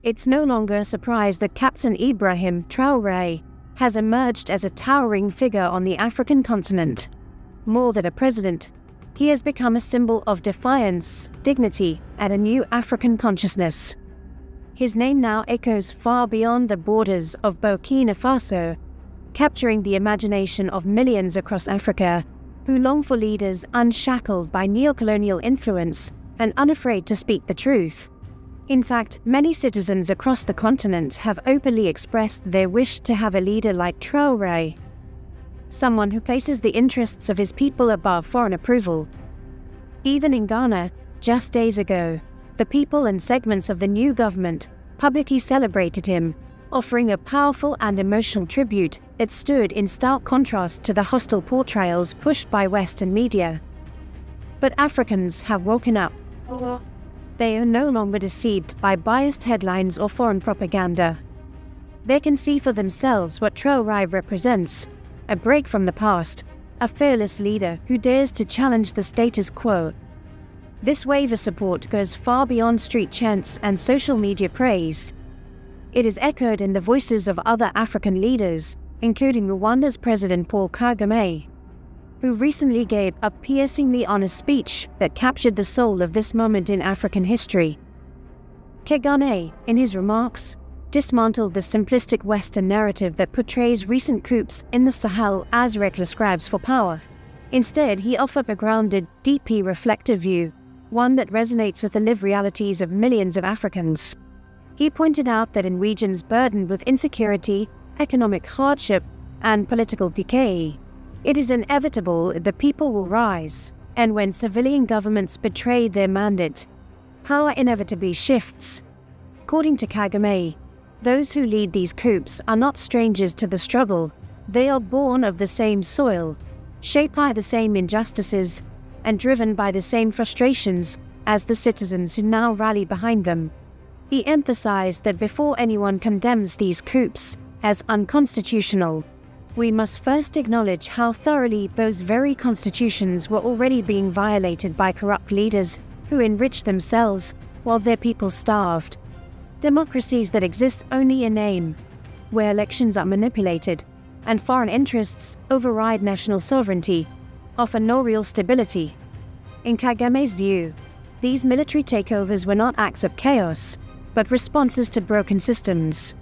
It's no longer a surprise that Captain Ibrahim Traoré has emerged as a towering figure on the African continent. More than a president, he has become a symbol of defiance, dignity, and a new African consciousness. His name now echoes far beyond the borders of Burkina Faso, capturing the imagination of millions across Africa who long for leaders unshackled by neocolonial influence and unafraid to speak the truth. In fact, many citizens across the continent have openly expressed their wish to have a leader like Traoré, someone who places the interests of his people above foreign approval. Even in Ghana, just days ago, the people and segments of the new government publicly celebrated him, offering a powerful and emotional tribute that stood in stark contrast to the hostile portrayals pushed by Western media. But Africans have woken up. They are no longer deceived by biased headlines or foreign propaganda. They can see for themselves what Traoré represents: a break from the past, a fearless leader who dares to challenge the status quo. This wave of support goes far beyond street chants and social media praise. It is echoed in the voices of other African leaders, including Rwanda's President Paul Kagame, who recently gave a piercingly honest speech that captured the soul of this moment in African history. Kagame, in his remarks, dismantled the simplistic Western narrative that portrays recent coups in the Sahel as reckless grabs for power. Instead, he offered a grounded, deeply reflective view, one that resonates with the lived realities of millions of Africans. He pointed out that in regions burdened with insecurity, economic hardship, and political decay, it is inevitable the people will rise, and when civilian governments betray their mandate, power inevitably shifts. According to Kagame, those who lead these coups are not strangers to the struggle. They are born of the same soil, shaped by the same injustices, and driven by the same frustrations as the citizens who now rally behind them. He emphasized that before anyone condemns these coups as unconstitutional, we must first acknowledge how thoroughly those very constitutions were already being violated by corrupt leaders who enriched themselves while their people starved. Democracies that exist only in name, where elections are manipulated and foreign interests override national sovereignty, offer no real stability. In Kagame's view, these military takeovers were not acts of chaos, but responses to broken systems.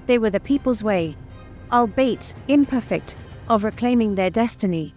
They were the people's way, albeit imperfect, of reclaiming their destiny.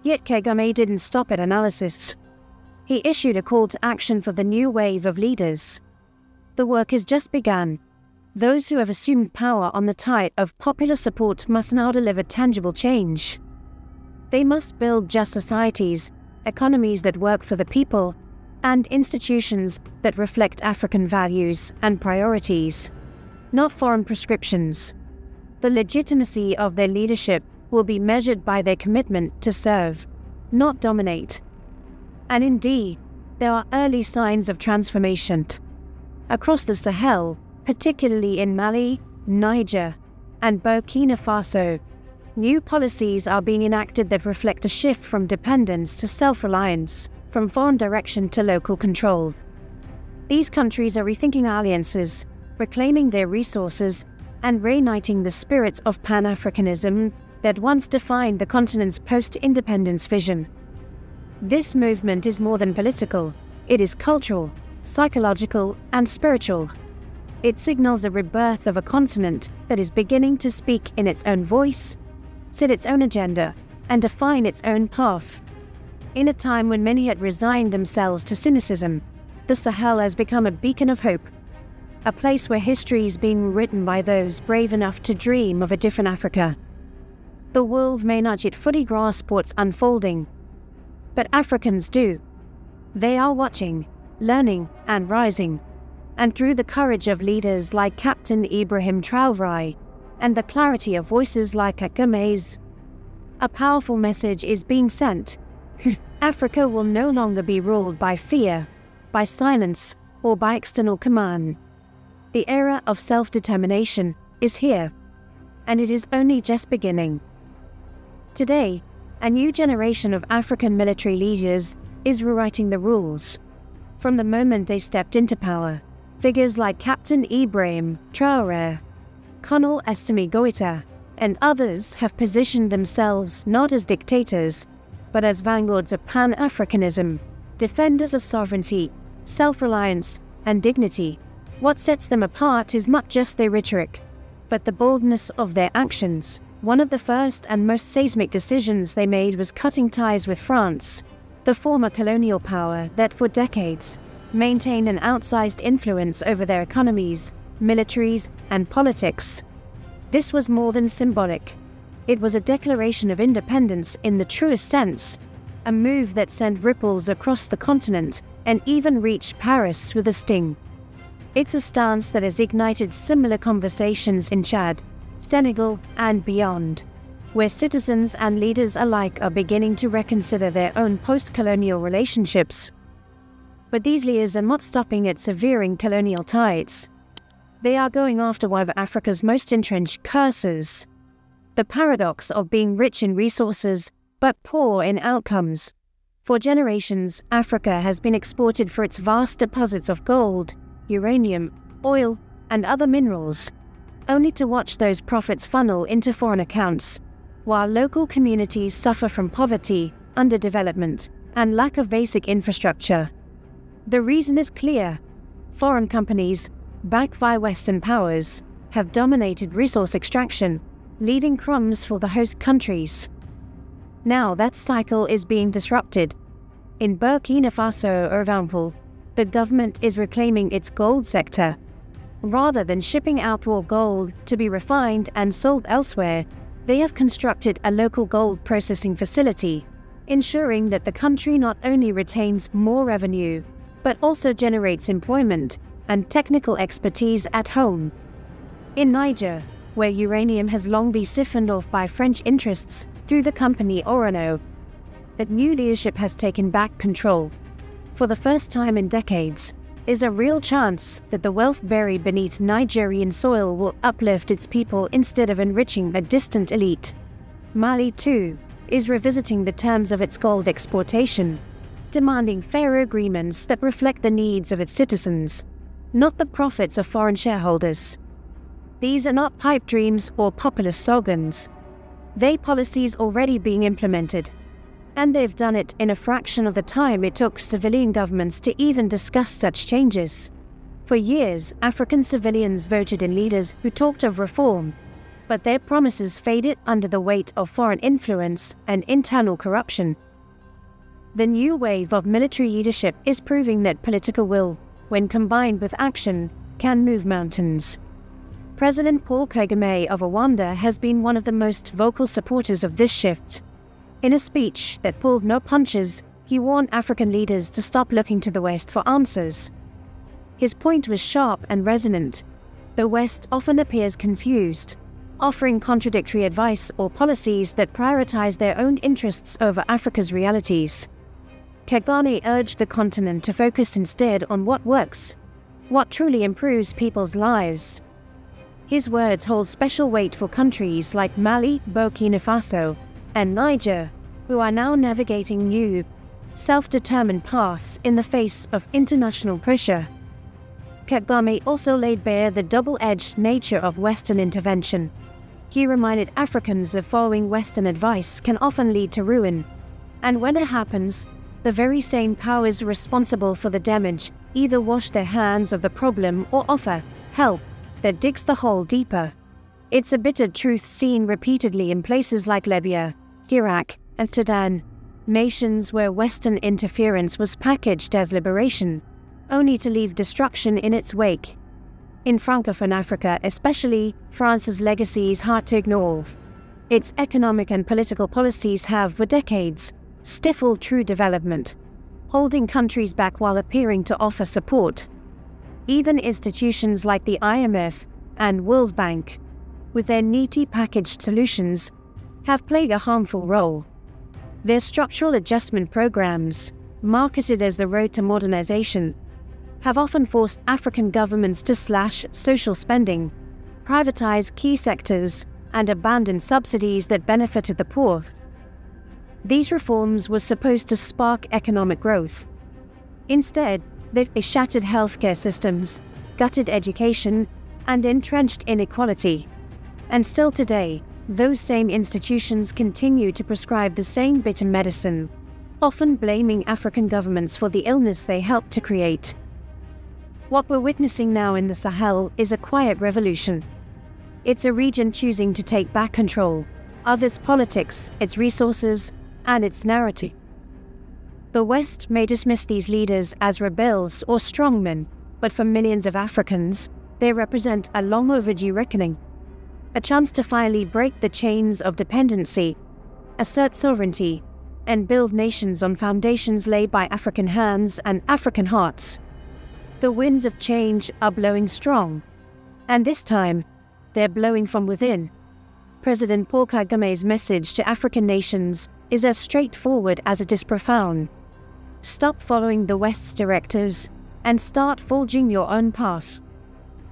Yet Kagame didn't stop at analysis. He issued a call to action for the new wave of leaders. The work has just begun. Those who have assumed power on the tide of popular support must now deliver tangible change. They must build just societies, economies that work for the people, and institutions that reflect African values and priorities, not foreign prescriptions. The legitimacy of their leadership will be measured by their commitment to serve, not dominate. And indeed, there are early signs of transformation. Across the Sahel, particularly in Mali, Niger, and Burkina Faso, new policies are being enacted that reflect a shift from dependence to self-reliance, from foreign direction to local control. These countries are rethinking alliances, reclaiming their resources, and reigniting the spirits of Pan-Africanism that once defined the continent's post-independence vision. This movement is more than political. It is cultural, psychological, and spiritual. It signals the rebirth of a continent that is beginning to speak in its own voice, set its own agenda, and define its own path. In a time when many had resigned themselves to cynicism, the Sahel has become a beacon of hope, a place where history is being written by those brave enough to dream of a different Africa. The world may not yet fully grasp what's unfolding, but Africans do. They are watching, learning, and rising. And through the courage of leaders like Captain Ibrahim Traoré and the clarity of voices like Kagame's, a powerful message is being sent. Africa will no longer be ruled by fear, by silence, or by external command. The era of self-determination is here, and it is only just beginning. Today, a new generation of African military leaders is rewriting the rules. From the moment they stepped into power, Figures like Captain Ibrahim Traoré, Colonel Assimi Goïta, and others have positioned themselves not as dictators, but as vanguards of Pan-Africanism, defenders of sovereignty, self-reliance, and dignity. What sets them apart is not just their rhetoric, but the boldness of their actions. One of the first and most seismic decisions they made was cutting ties with France, the former colonial power that for decades maintained an outsized influence over their economies, militaries, and politics. This was more than symbolic. It was a declaration of independence in the truest sense, a move that sent ripples across the continent and even reached Paris with a sting. It's a stance that has ignited similar conversations in Chad, Senegal, and beyond, where citizens and leaders alike are beginning to reconsider their own post-colonial relationships. But these leaders are not stopping at severing colonial ties. They are going after one of Africa's most entrenched curses: the paradox of being rich in resources but poor in outcomes. For generations, Africa has been exported for its vast deposits of gold, uranium, oil, and other minerals, only to watch those profits funnel into foreign accounts, while local communities suffer from poverty, underdevelopment, and lack of basic infrastructure. The reason is clear. Foreign companies, backed by Western powers, have dominated resource extraction, leaving crumbs for the host countries. Now that cycle is being disrupted. In Burkina Faso, for example, the government is reclaiming its gold sector. Rather than shipping out raw gold to be refined and sold elsewhere, they have constructed a local gold processing facility, ensuring that the country not only retains more revenue, but also generates employment and technical expertise at home. In Niger, where uranium has long been siphoned off by French interests through the company Orano, that new leadership has taken back control. For the first time in decades, is a real chance that the wealth buried beneath Nigerian soil will uplift its people instead of enriching a distant elite. Mali, too, is revisiting the terms of its gold exportation, demanding fairer agreements that reflect the needs of its citizens, not the profits of foreign shareholders. These are not pipe dreams or populist slogans. They policies already being implemented, and they've done it in a fraction of the time it took civilian governments to even discuss such changes. For years, African civilians voted in leaders who talked of reform, but their promises faded under the weight of foreign influence and internal corruption. The new wave of military leadership is proving that political will, when combined with action, can move mountains. President Paul Kagame of Rwanda has been one of the most vocal supporters of this shift. In a speech that pulled no punches, he warned African leaders to stop looking to the West for answers. His point was sharp and resonant. The West often appears confused, offering contradictory advice or policies that prioritize their own interests over Africa's realities. Kagame urged the continent to focus instead on what works, what truly improves people's lives. His words hold special weight for countries like Mali, Burkina Faso, and Niger, who are now navigating new, self-determined paths in the face of international pressure. Kagame also laid bare the double-edged nature of Western intervention. He reminded Africans that following Western advice can often lead to ruin, and when it happens, the very same powers responsible for the damage either wash their hands of the problem or offer help that digs the hole deeper. It's a bitter truth seen repeatedly in places like Libya, Iraq, and Sudan, nations where Western interference was packaged as liberation, only to leave destruction in its wake. In Francophone Africa especially, France's legacy is hard to ignore. Its economic and political policies have, for decades, stifled true development, holding countries back while appearing to offer support. Even institutions like the IMF and World Bank, with their neatly packaged solutions, have played a harmful role. Their structural adjustment programs, marketed as the road to modernization, have often forced African governments to slash social spending, privatize key sectors, and abandon subsidies that benefited the poor. These reforms were supposed to spark economic growth. Instead, they shattered healthcare systems, gutted education, and entrenched inequality. And still today, those same institutions continue to prescribe the same bitter medicine, often blaming African governments for the illness they helped to create. What we're witnessing now in the Sahel is a quiet revolution. It's a region choosing to take back control of its politics, its resources, and its narrative. The West may dismiss these leaders as rebels or strongmen, but for millions of Africans, they represent a long overdue reckoning. A chance to finally break the chains of dependency, assert sovereignty, and build nations on foundations laid by African hands and African hearts. The winds of change are blowing strong, and this time, they're blowing from within. President Paul Kagame's message to African nations is as straightforward as it is profound. Stop following the West's directives and start forging your own path.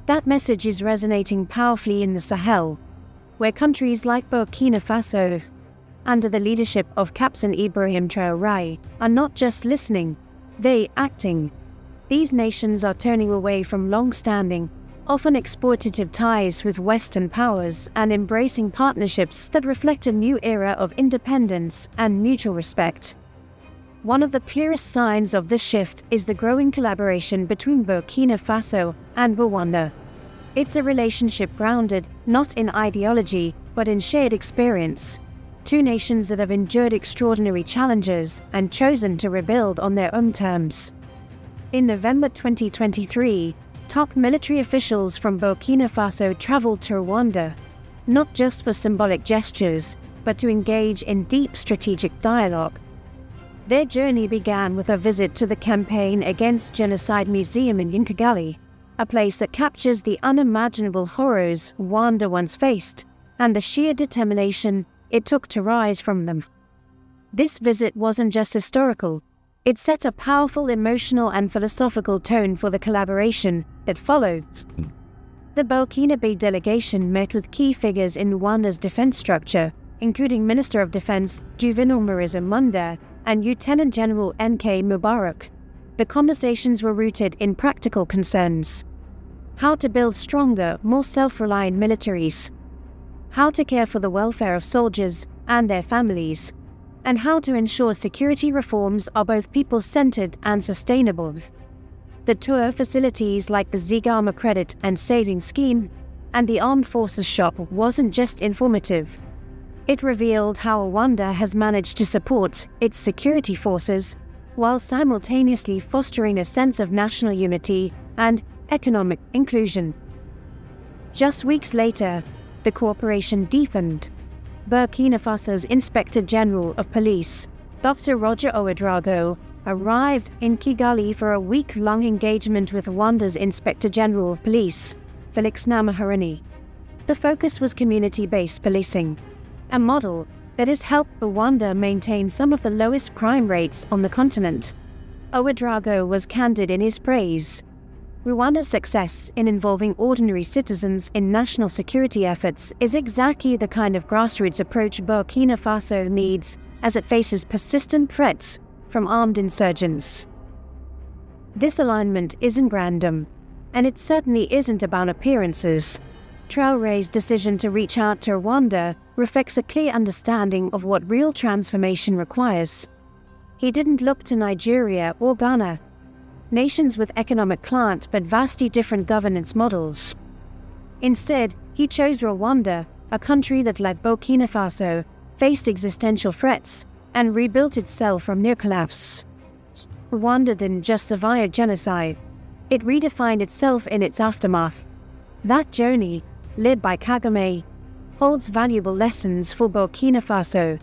That message is resonating powerfully in the Sahel, where countries like Burkina Faso, under the leadership of Captain Ibrahim Traoré, are not just listening, they're acting. These nations are turning away from long-standing, often exploitative ties with Western powers and embracing partnerships that reflect a new era of independence and mutual respect. One of the clearest signs of this shift is the growing collaboration between Burkina Faso and Rwanda. It's a relationship grounded not in ideology, but in shared experience. Two nations that have endured extraordinary challenges and chosen to rebuild on their own terms. In November 2023, top military officials from Burkina Faso traveled to Rwanda, not just for symbolic gestures, but to engage in deep strategic dialogue. Their journey began with a visit to the Campaign Against Genocide Museum in Kigali, a place that captures the unimaginable horrors Rwanda once faced, and the sheer determination it took to rise from them. This visit wasn't just historical. It set a powerful emotional and philosophical tone for the collaboration that followed. The Burkinabe delegation met with key figures in Rwanda's defense structure, including Minister of Defense Juvenal Moise Munda and Lieutenant General N.K. Mubarak. The conversations were rooted in practical concerns. How to build stronger, more self-reliant militaries. How to care for the welfare of soldiers and their families. And how to ensure security reforms are both people-centered and sustainable. The tour facilities like the Zigama Credit and Savings Scheme and the Armed Forces Shop wasn't just informative. It revealed how Rwanda has managed to support its security forces while simultaneously fostering a sense of national unity and economic inclusion. Just weeks later, the cooperation deepened. Burkina Faso's Inspector General of Police, Dr. Roger Ouedraogo, arrived in Kigali for a week-long engagement with Rwanda's Inspector General of Police, Felix Namaharani. The focus was community-based policing, a model that has helped Rwanda maintain some of the lowest crime rates on the continent. Ouedraogo was candid in his praise. Rwanda's success in involving ordinary citizens in national security efforts is exactly the kind of grassroots approach Burkina Faso needs as it faces persistent threats from armed insurgents. This alignment isn't random, and it certainly isn't about appearances. Traoré's decision to reach out to Rwanda reflects a clear understanding of what real transformation requires. He didn't look to Nigeria or Ghana, nations with economic climate but vastly different governance models. Instead, he chose Rwanda, a country that, like Burkina Faso, faced existential threats and rebuilt itself from near collapse. Rwanda didn't just survive genocide, it redefined itself in its aftermath. That journey, led by Kagame, holds valuable lessons for Burkina Faso,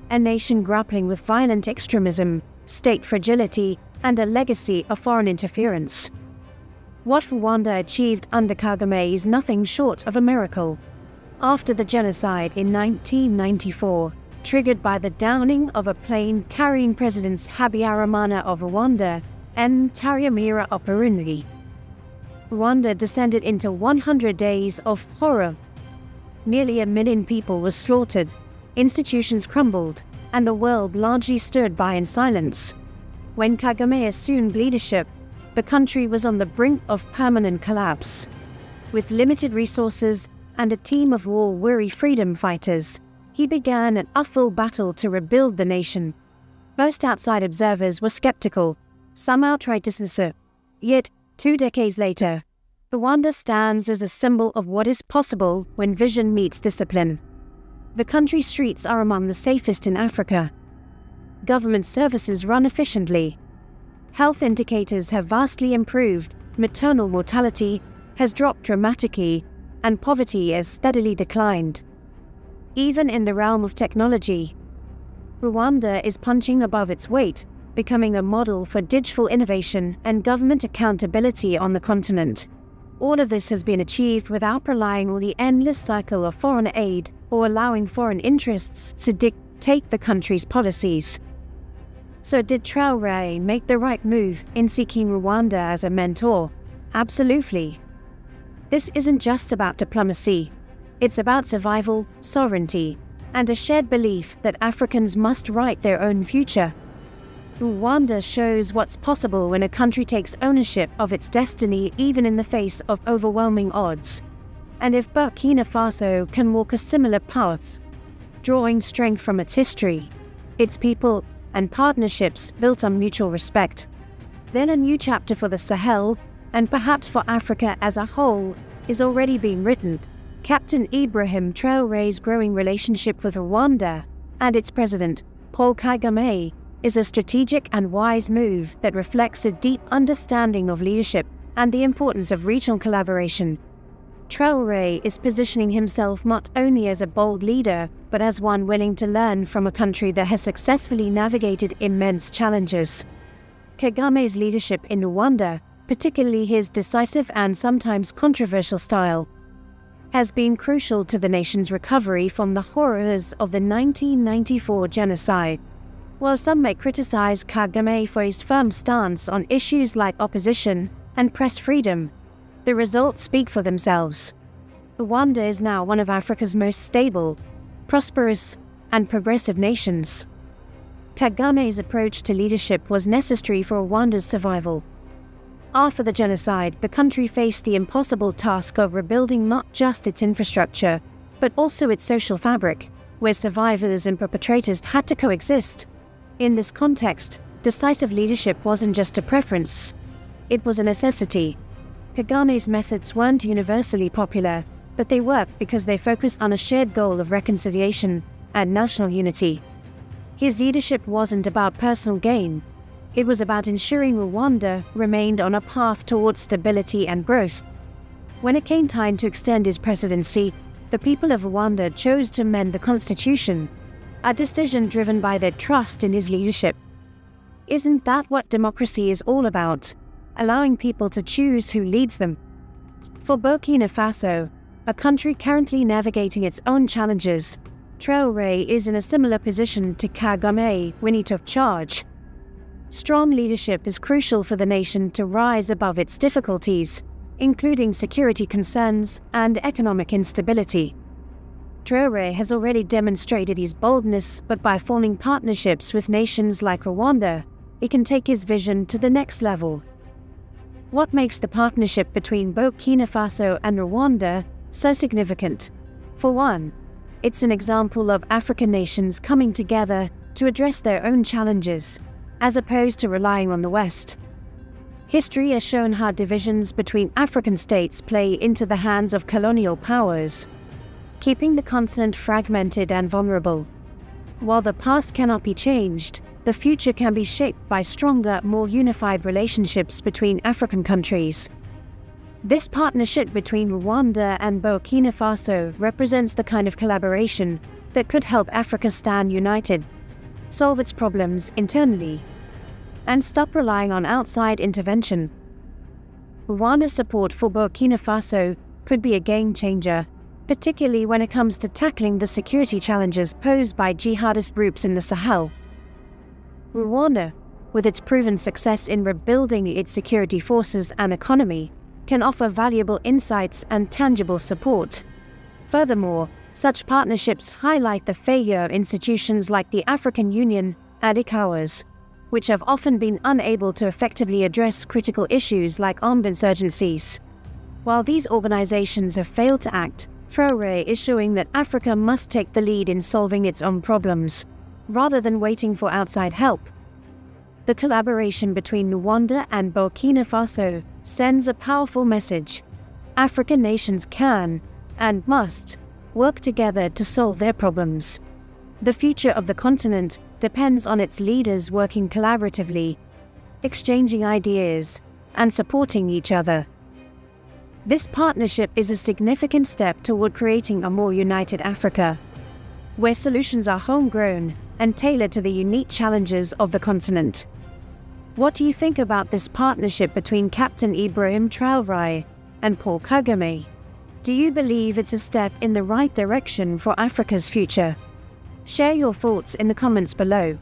a nation grappling with violent extremism, state fragility, and a legacy of foreign interference. What Rwanda achieved under Kagame is nothing short of a miracle. After the genocide in 1994, triggered by the downing of a plane carrying Presidents Habyarimana of Rwanda and Ntaryamira of Burundi, Rwanda descended into 100 days of horror. Nearly 1 million people were slaughtered, institutions crumbled, and the world largely stood by in silence. When Kagame assumed leadership, the country was on the brink of permanent collapse. With limited resources and a team of war-weary freedom fighters, he began an uphill battle to rebuild the nation. Most outside observers were skeptical, some outright dismissive. Yet, 2 decades later, Rwanda stands as a symbol of what is possible when vision meets discipline. The country's streets are among the safest in Africa. Government services run efficiently. Health indicators have vastly improved, maternal mortality has dropped dramatically, and poverty has steadily declined. Even in the realm of technology, Rwanda is punching above its weight, becoming a model for digital innovation and government accountability on the continent. All of this has been achieved without relying on the endless cycle of foreign aid or allowing foreign interests to dictate the country's policies. So did Traoré make the right move in seeking Rwanda as a mentor? Absolutely. This isn't just about diplomacy. It's about survival, sovereignty, and a shared belief that Africans must write their own future. Rwanda shows what's possible when a country takes ownership of its destiny even in the face of overwhelming odds. And if Burkina Faso can walk a similar path, drawing strength from its history, its people, and partnerships built on mutual respect, then a new chapter for the Sahel, and perhaps for Africa as a whole, is already being written. Captain Ibrahim Traoré's growing relationship with Rwanda and its president, Paul Kagame, is a strategic and wise move that reflects a deep understanding of leadership and the importance of regional collaboration. Traoré is positioning himself not only as a bold leader, but as one willing to learn from a country that has successfully navigated immense challenges. Kagame's leadership in Rwanda, particularly his decisive and sometimes controversial style, has been crucial to the nation's recovery from the horrors of the 1994 genocide. While some may criticize Kagame for his firm stance on issues like opposition and press freedom, the results speak for themselves. Rwanda is now one of Africa's most stable, prosperous, and progressive nations. Kagame's approach to leadership was necessary for Rwanda's survival. After the genocide, the country faced the impossible task of rebuilding not just its infrastructure, but also its social fabric, where survivors and perpetrators had to coexist. In this context, decisive leadership wasn't just a preference, it was a necessity. Kagame's methods weren't universally popular, but they worked because they focused on a shared goal of reconciliation and national unity. His leadership wasn't about personal gain. It was about ensuring Rwanda remained on a path towards stability and growth. When it came time to extend his presidency, the people of Rwanda chose to amend the constitution, a decision driven by their trust in his leadership. Isn't that what democracy is all about? Allowing people to choose who leads them. For Burkina Faso, a country currently navigating its own challenges, Traoré is in a similar position to Kagame when he took charge. Strong leadership is crucial for the nation to rise above its difficulties, including security concerns and economic instability. Traoré has already demonstrated his boldness, but by forming partnerships with nations like Rwanda, he can take his vision to the next level. What makes the partnership between Burkina Faso and Rwanda so significant? For one, it's an example of African nations coming together to address their own challenges, as opposed to relying on the West. History has shown how divisions between African states play into the hands of colonial powers, keeping the continent fragmented and vulnerable. While the past cannot be changed, the future can be shaped by stronger, more unified relationships between African countries. This partnership between Rwanda and Burkina Faso represents the kind of collaboration that could help Africa stand united, solve its problems internally, and stop relying on outside intervention. Rwanda's support for Burkina Faso could be a game changer, particularly when it comes to tackling the security challenges posed by jihadist groups in the Sahel. Rwanda, with its proven success in rebuilding its security forces and economy, can offer valuable insights and tangible support. Furthermore, such partnerships highlight the failure of institutions like the African Union and ECOWAS, which have often been unable to effectively address critical issues like armed insurgencies. While these organizations have failed to act, Traoré is showing that Africa must take the lead in solving its own problems, rather than waiting for outside help. The collaboration between Rwanda and Burkina Faso sends a powerful message. African nations can, and must, work together to solve their problems. The future of the continent depends on its leaders working collaboratively, exchanging ideas, and supporting each other. This partnership is a significant step toward creating a more united Africa, where solutions are homegrown and tailored to the unique challenges of the continent. What do you think about this partnership between Captain Ibrahim Traoré and Paul Kagame? Do you believe it's a step in the right direction for Africa's future? Share your thoughts in the comments below.